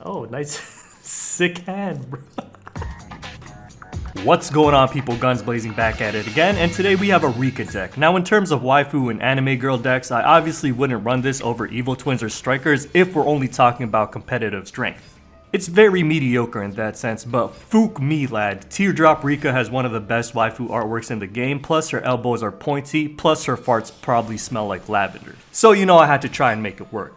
Oh, nice. Sick hand, bro. What's going on, people? Gunsblazing back at it again, and today we have a Rikka deck. Now, in terms of waifu and anime girl decks, I obviously wouldn't run this over Evil Twins or Strikers if we're only talking about competitive strength. It's very mediocre in that sense, but fook me, lad. Teardrop Rikka has one of the best waifu artworks in the game, plus her elbows are pointy, plus her farts probably smell like lavender. So you know I had to try and make it work.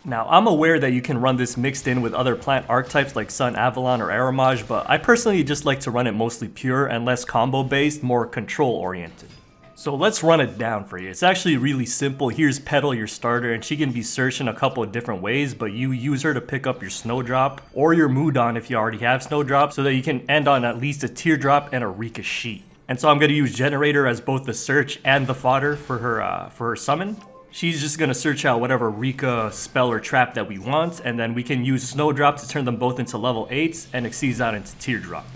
Now, I'm aware that you can run this mixed in with other plant archetypes like Sun Avalon or Aramage, but I personally just like to run it mostly pure and less combo based, more control oriented. So let's run it down for you. It's actually really simple. Here's Petal, your starter, and she can be searched in a couple of different ways, but you use her to pick up your Snowdrop or your Mudan if you already have Snowdrop, so that you can end on at least a Teardrop and a Rikka Sheet. And so I'm going to use Generaider as both the search and the fodder for her summon. She's just going to search out whatever Rikka spell or trap that we want, and then we can use Snowdrop to turn them both into level 8s and Xyz out into Teardrop.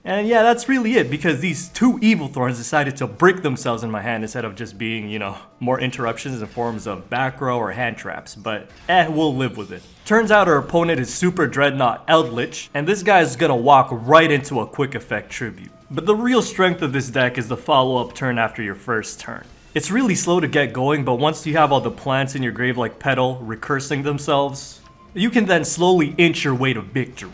And yeah, that's really it, because these two Evil Thorns decided to brick themselves in my hand instead of just being, you know, more interruptions in forms of back row or hand traps, but we'll live with it. Turns out our opponent is Super Dreadnought Eldritch, and this guy is gonna walk right into a quick effect tribute. But the real strength of this deck is the follow-up turn after your first turn. It's really slow to get going, but once you have all the plants in your grave like Petal recursing themselves, you can then slowly inch your way to victory.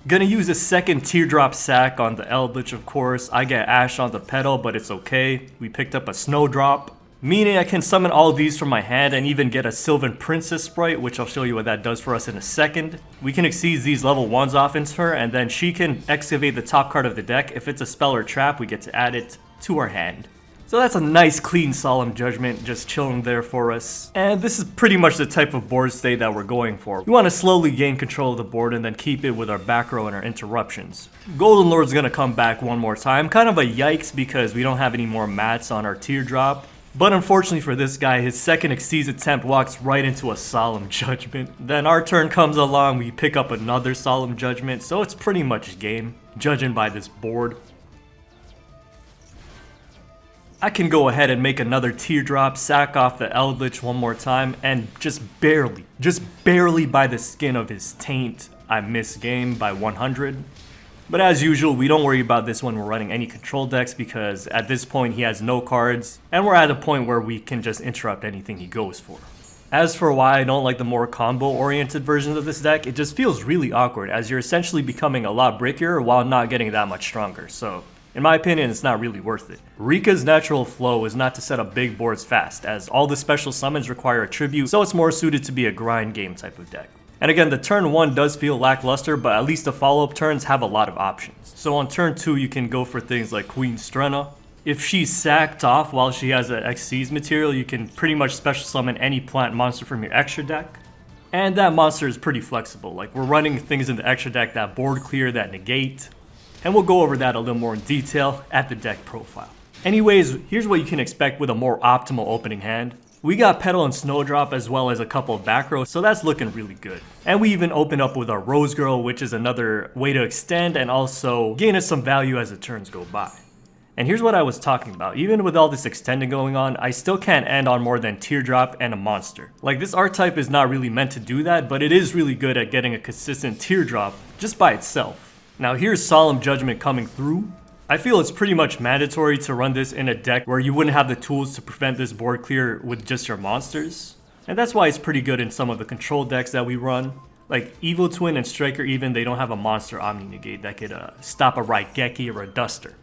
Gonna use a second Teardrop sack on the Eldritch, of course. I get Ash on the Petal, but it's okay. We picked up a Snowdrop, meaning I can summon all of these from my hand and even get a Sylvan Princessprite, which I'll show you what that does for us in a second. We can Xyz these level 1s off into her, and then she can excavate the top card of the deck. If it's a spell or trap, we get to add it to our hand. So that's a nice clean Solemn Judgment just chilling there for us. And this is pretty much the type of board state that we're going for. We want to slowly gain control of the board and then keep it with our back row and our interruptions. Golden Lord's gonna come back one more time. Kind of a yikes because we don't have any more mats on our Teardrop. But unfortunately for this guy, his second Xyz attempt walks right into a Solemn Judgment. Then our turn comes along, we pick up another Solemn Judgment, so it's pretty much game, judging by this board. I can go ahead and make another Teardrop, sack off the Eldritch one more time, and just barely by the skin of his taint, I miss game by 100. But as usual, we don't worry about this when we're running any control decks, because at this point he has no cards, and we're at a point where we can just interrupt anything he goes for. As for why I don't like the more combo-oriented versions of this deck, it just feels really awkward, as you're essentially becoming a lot brickier while not getting that much stronger, so in my opinion, it's not really worth it. Rikka's natural flow is not to set up big boards fast, as all the special summons require a tribute, so it's more suited to be a grind game type of deck. And again, the turn 1 does feel lackluster, but at least the follow-up turns have a lot of options. So on turn 2, you can go for things like Queen Strenna. If she's sacked off while she has an Xyz material, you can pretty much special summon any plant monster from your extra deck. And that monster is pretty flexible, like we're running things in the extra deck that board clear, that negate. And we'll go over that a little more in detail at the deck profile. Anyways, here's what you can expect with a more optimal opening hand. We got Petal and Snowdrop as well as a couple of back rows, so that's looking really good. And we even open up with our Rose Girl, which is another way to extend and also gain us some value as the turns go by. And here's what I was talking about. Even with all this extending going on, I still can't end on more than Teardrop and a monster. Like, this archetype is not really meant to do that, but it is really good at getting a consistent Teardrop just by itself. Now here's Solemn Judgment coming through. I feel it's pretty much mandatory to run this in a deck where you wouldn't have the tools to prevent this board clear with just your monsters. And that's why it's pretty good in some of the control decks that we run. Like Evil Twin and Striker even, they don't have a monster Omni Negate that could stop a Raigeki or a Duster.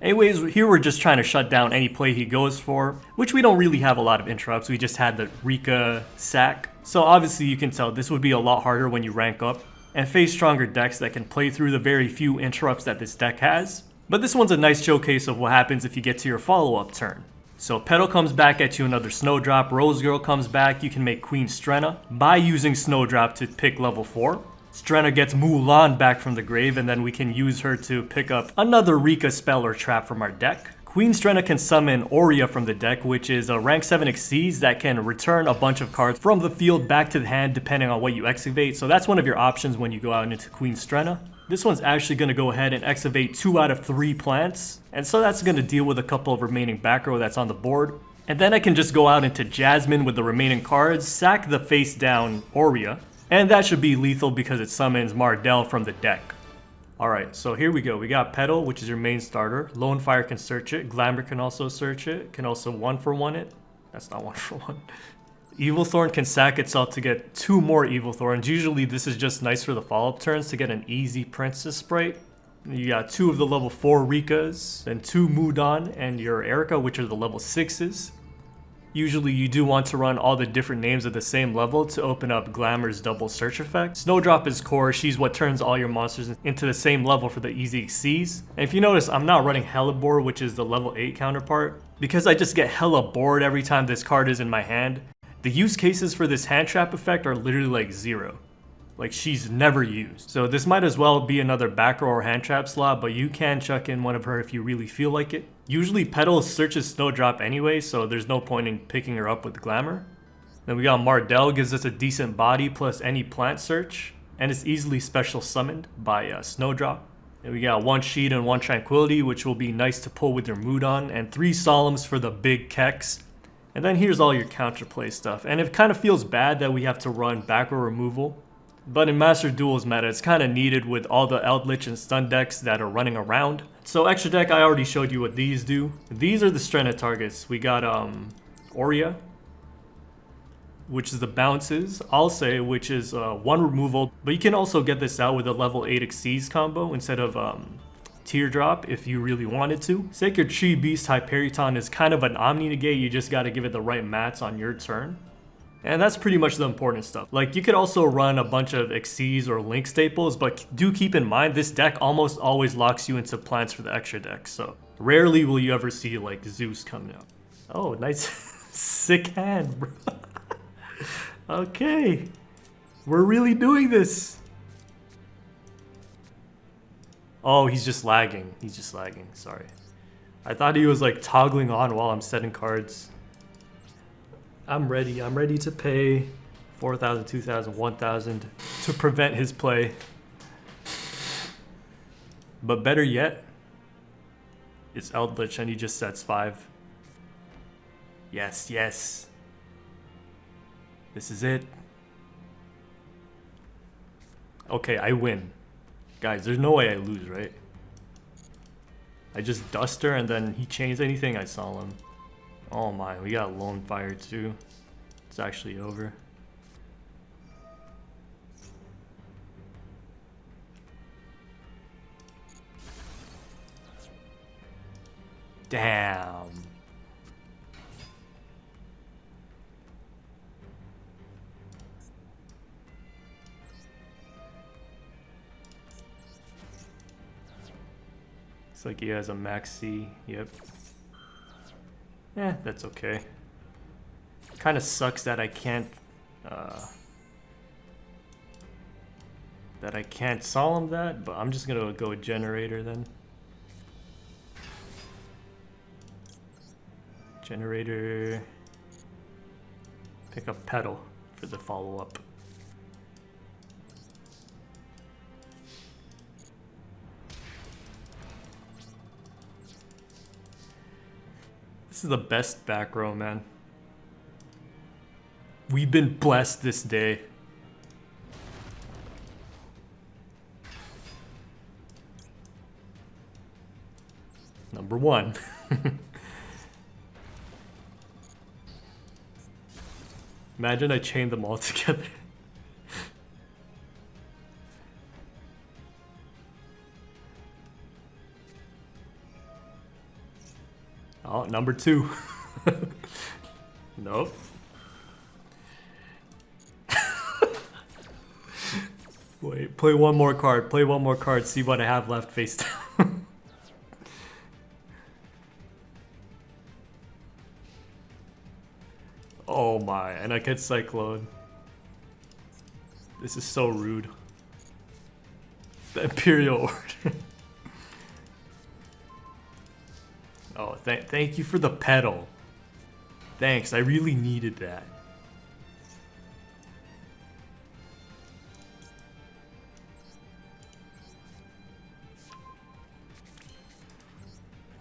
Anyways, here we're just trying to shut down any play he goes for, which we don't really have a lot of interrupts, we just had the Rikka sack. So obviously you can tell this would be a lot harder when you rank up and face stronger decks that can play through the very few interrupts that this deck has. But this one's a nice showcase of what happens if you get to your follow-up turn. So Petal comes back at you, another Snowdrop, Rose Girl comes back, you can make Queen Strenna by using Snowdrop to pick level 4. Strenna gets Mudan back from the grave, and then we can use her to pick up another Rikka spell or trap from our deck. Queen Strenna can summon Orea from the deck, which is a rank 7 Xyz that can return a bunch of cards from the field back to the hand depending on what you excavate. So that's one of your options when you go out into Queen Strenna. This one's actually going to go ahead and excavate 2 out of 3 plants. And so that's going to deal with a couple of remaining back row that's on the board. And then I can just go out into Jasmine with the remaining cards, sack the face down Orea, And that should be lethal because it summons Mardel from the deck. Alright, so here we go. We got Petal, which is your main starter. Lonefire can search it. Glamour can also search it. Can also 1-for-1 it. That's not 1-for-1. Evil Thorn can sack itself to get 2 more Evil Thorns. Usually this is just nice for the follow-up turns to get an easy Princessprite. You got 2 of the level 4 Rikkas, and 2 Mudan, and your Erika, which are the level 6s. Usually you do want to run all the different names at the same level to open up Glamour's double search effect. Snowdrop is core, she's what turns all your monsters into the same level for the easy Xyz. And if you notice, I'm not running Hellebore, which is the level 8 counterpart, because I just get hella bored every time this card is in my hand. The use cases for this hand trap effect are literally like 0. Like, she's never used. So this might as well be another back row or hand trap slot, but you can chuck in one of her if you really feel like it. Usually Petal searches Snowdrop anyway, so there's no point in picking her up with Glamour. Then we got Mardel, gives us a decent body plus any plant search, and it's easily special summoned by Snowdrop. And we got 1 Sheet and 1 Tranquility, which will be nice to pull with your Mudan, and 3 Solemns for the big Kex. And then here's all your counterplay stuff. And it kind of feels bad that we have to run back row removal. But in Master Duel's meta, it's kind of needed with all the Eldritch and Stun decks that are running around. So extra deck, I already showed you what these do. These are the Strenna targets. We got Orea, which is the bounces. I'll say, which is 1 removal. But you can also get this out with a level 8 Xyz combo instead of Teardrop if you really wanted to. Sacred Tree Beast Hyperyton is kind of an Omni negate. You just got to give it the right mats on your turn. And that's pretty much the important stuff. Like, you could also run a bunch of Xyz or Link staples, but do keep in mind this deck almost always locks you into plants for the extra deck, so rarely will you ever see like Zeus coming out. Oh, nice. Sick hand, bro. Okay, we're really doing this. Oh, he's just lagging. He's just lagging, sorry. I thought he was like toggling on while I'm setting cards. I'm ready to pay 4,000, 2,000, 1,000 to prevent his play. But better yet, it's Eldritch and he just sets 5. Yes, yes. This is it. Okay, I win. Guys, there's no way I lose, right? I just dust her and then he chains anything, I saw him. Oh my, we got Lonefire too. It's actually over. Damn. Looks like he has a Maxx. Yep. Eh, that's okay. Kind of sucks that I can't Solemn that, but I'm just gonna go with Generaider then. Generaider. Pick up Petal for the follow-up. This is the best back row, man. We've been blessed this day. Number 1. Imagine I chained them all together. Oh, number 2. Nope. Wait, play one more card. Play one more card. See what I have left face down. Oh my, and I get Cyclone. This is so rude. The Imperial Order. Oh, thank you for the Petal. Thanks, I really needed that.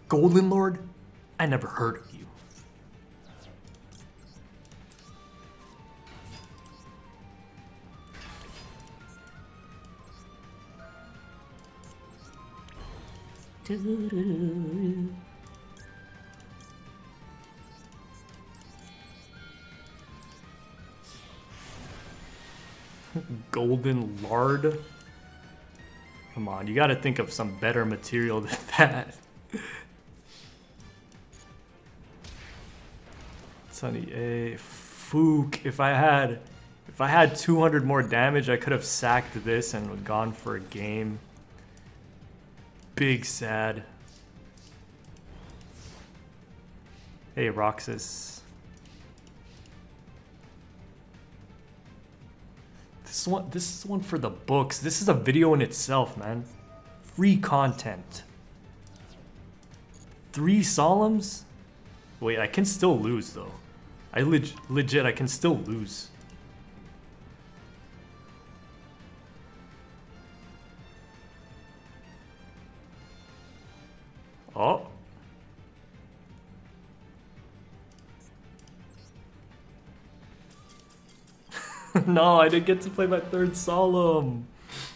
Golden Lord? I never heard of you. Golden lard? Come on, you gotta think of some better material than that. Sunny A. Fook. If I had 200 more damage, I could have sacked this and gone for a game. Big sad. Hey, Roxas. This is one for the books. This is a video in itself, man. Free content. 3 Solemns? Wait, I can still lose though. Legit, I can still lose. Oh. No, I didn't get to play my 3rd Solemn.